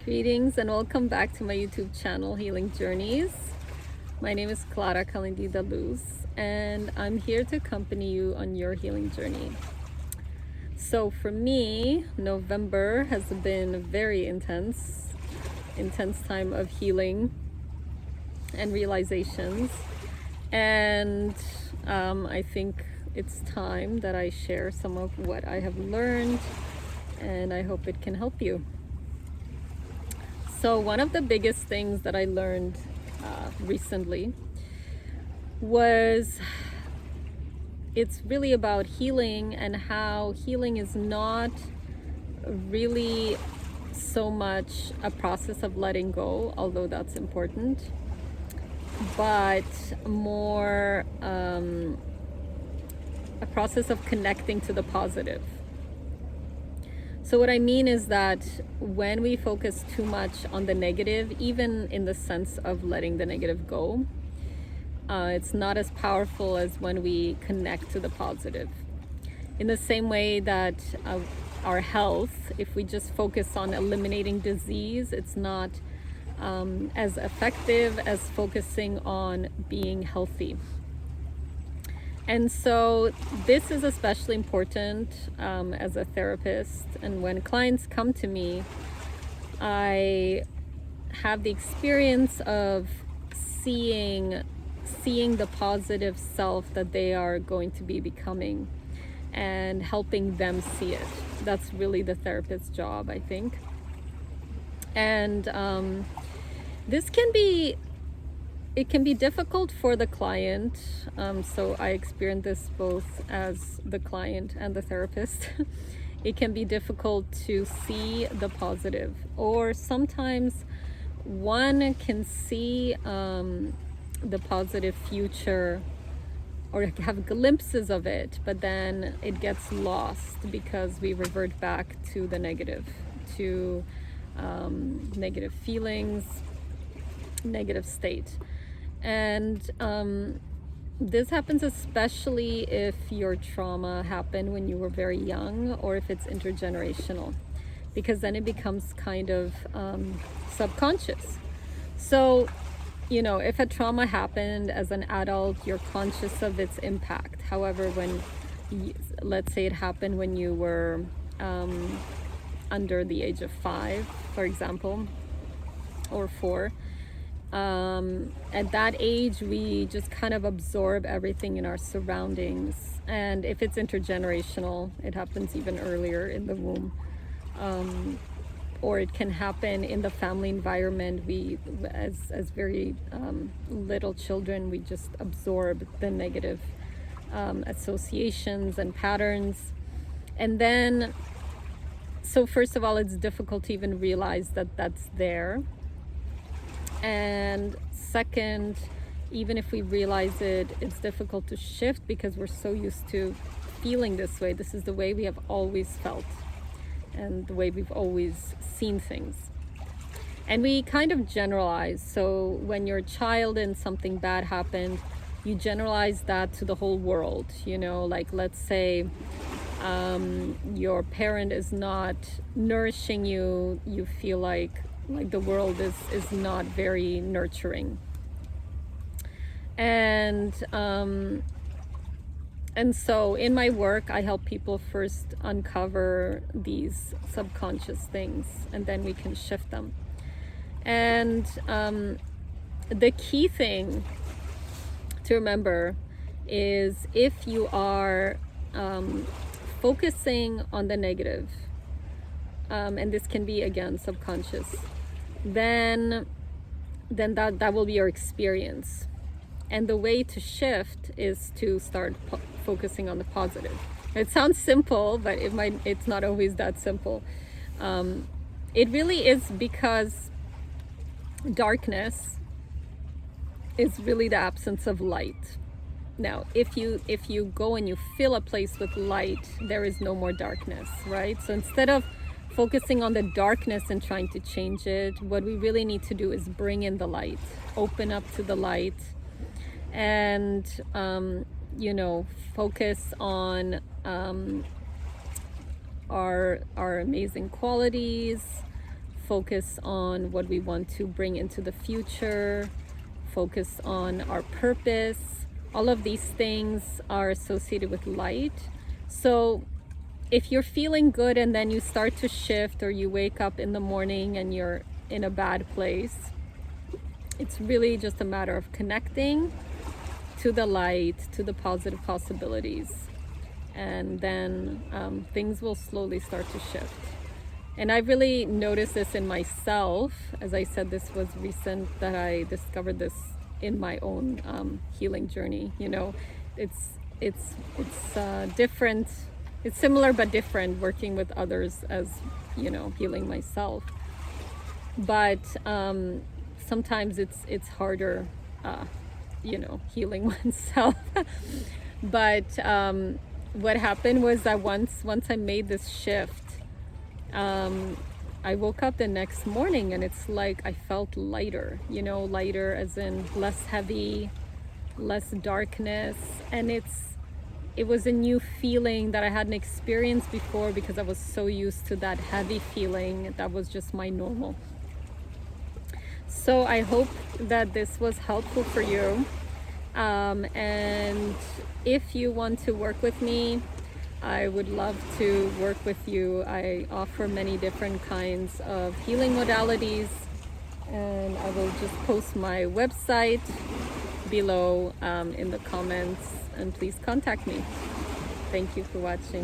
Greetings and welcome back to my YouTube channel, Healing Journeys. My name is Clara Kalindida Luz, and I'm here to accompany you on your healing journey. So for me, November has been a very intense time of healing and realizations. And I think it's time that I share some of what I have learned, and I hope it can help you. So one of the biggest things that I learned recently was it's really about healing, and how healing is not really so much a process of letting go, although that's important, but more a process of connecting to the positive. So what I mean is that when we focus too much on the negative, even in the sense of letting the negative go, it's not as powerful as when we connect to the positive. In the same way that our health, if we just focus on eliminating disease, it's not as effective as focusing on being healthy. And so this is especially important as a therapist. And when clients come to me, I have the experience of seeing the positive self that they are going to be becoming and helping them see it. That's really the therapist's job, I think. And this can be difficult for the client. So I experienced this both as the client and the therapist. It can be difficult to see the positive, or sometimes one can see the positive future or have glimpses of it, but then it gets lost because we revert back to the negative, to negative feelings, negative state. And this happens especially if your trauma happened when you were very young, or if it's intergenerational, because then it becomes kind of subconscious. So, you know, if a trauma happened as an adult, you're conscious of its impact. However, when, let's say it happened when you were under the age of 5, for example, or 4, at that age we just kind of absorb everything in our surroundings. And if it's intergenerational, it happens even earlier in the womb, or it can happen in the family environment. We as very little children, we just absorb the negative associations and patterns. And then, so first of all, it's difficult to even realize that that's there. And second, even if we realize it, it's difficult to shift because we're so used to feeling this way. This is the way we have always felt and the way we've always seen things. And we kind of generalize. So when you're a child and something bad happened, you generalize that to the whole world. You know, like let's say your parent is not nourishing you, you feel like the world is not very nurturing. And so in my work, I help people first uncover these subconscious things, and then we can shift them. And the key thing to remember is, if you are focusing on the negative, and this can be, again, subconscious, then that will be your experience. And the way to shift is to start focusing on the positive. It sounds simple, but it's not always that simple. It really is, because darkness is really the absence of light. Now, if you go and you fill a place with light, there is no more darkness, right? So instead of focusing on the darkness and trying to change it, what we really need to do is bring in the light, open up to the light, and focus on our amazing qualities, focus on what we want to bring into the future, focus on our purpose. All of these things are associated with light. So if you're feeling good and then you start to shift, or you wake up in the morning and you're in a bad place, it's really just a matter of connecting to the light, to the positive possibilities, and then things will slowly start to shift. And I really noticed this in myself. As I said, this was recent that I discovered this in my own healing journey. You know, it's different. It's similar but different, working with others as, you know, healing myself. But sometimes it's harder, you know, healing oneself. But what happened was that once I made this shift, I woke up the next morning and it's like I felt lighter, you know, lighter as in less heavy, less darkness. And it was a new feeling that I hadn't experienced before, because I was so used to that heavy feeling. That was just my normal. So I hope that this was helpful for you. And if you want to work with me, I would love to work with you. I offer many different kinds of healing modalities, and I will just post my website below in the comments, and please contact me. Thank you for watching.